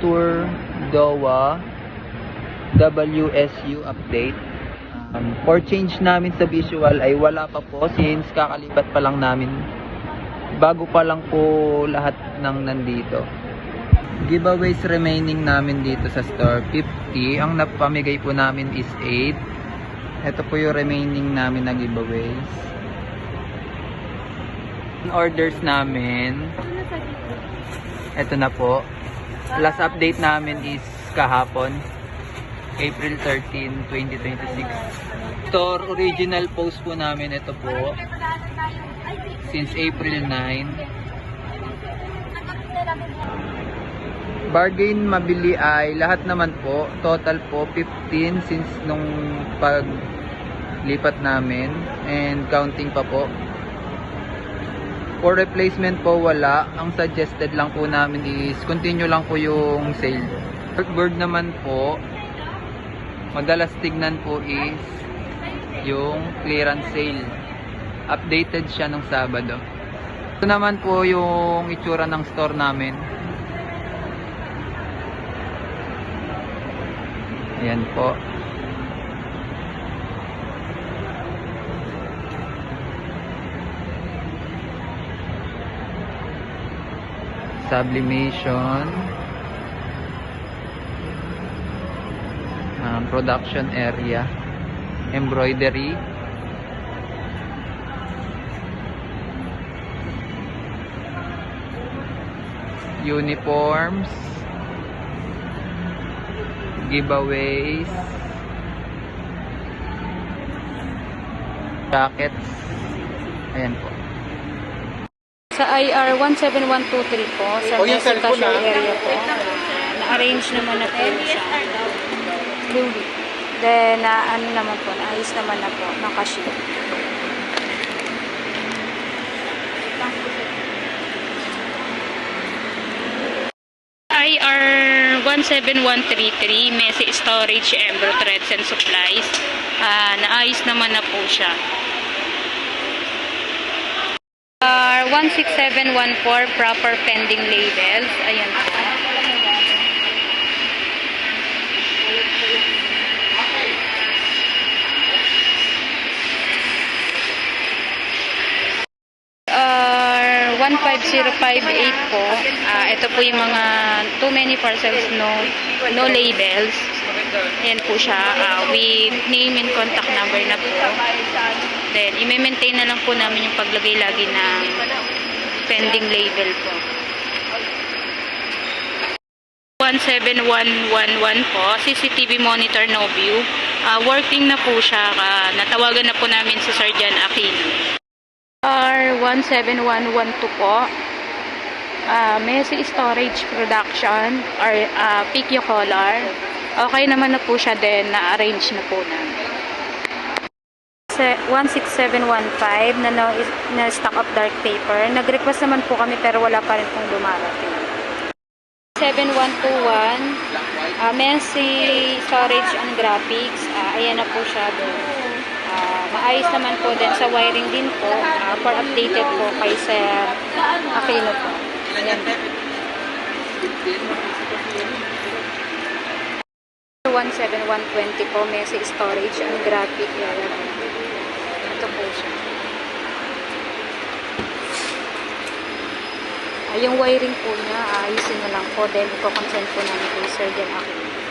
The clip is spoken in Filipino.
Tour DOA WSU update. For change namin sa visual ay wala pa po since kakalipat pa lang namin. Bago pa lang po lahat ng nandito. Giveaways remaining namin dito sa store 50. Ang napamigay po namin is 8. Ito po yung remaining namin na giveaways. Orders namin. Ito na po. Last update namin is kahapon, April 13, 2026. Store original post po namin ito po. Since April 9. Bargain mabili ay lahat naman po. Total po 15 since nung paglipat namin. And counting pa po. For replacement po wala. Ang suggested lang po namin is continue lang po yung sale. Corkboard naman po, madalas tignan po is yung clearance sale. Updated siya nung Sabado. Ito naman po yung itsura ng store namin. Ayan po. Sublimation. Production area. Embroidery. Uniforms. Giveaways. Jackets. Ayan po. Sa IR 17123 po, sa Mesa Cashier area po, na-arrange naman na po siya. Then, ano naman po, naayos naman na po ng cashier. IR 17133, Mesa Storage, Embro Threads and Supplies. Naayos naman na po siya. 16714 proper pending labels. Ayan po. R 15058 po. Ito po yung mga too many parcels, no labels. Ayan po siya. With name and contact number na po. Then, i-maintain na lang po namin yung paglagay lagi ng pending label po. 17111 po, CCTV monitor no view. Working na po siya. Natawagan na po namin si Sergeant Aquino. R17112 po. Mesa Storage Production or Pico Color. Okay naman na po siya din. Na-arrange na po namin. 16715 na stock of dark paper. Nag-request naman po kami pero wala pa rin pong dumarating. 7121 Messy Storage and Graphics. Ayan na po siya doon. Maayos naman po din sa wiring din po. For updated po kay Sir Aquino po. Ayan. 17120 po Messy Storage and Graphic area. Ito po siya. Yung wiring po niya, ayusin na lang po. Then, iko-consent po namin kay Sir Jan Aquino.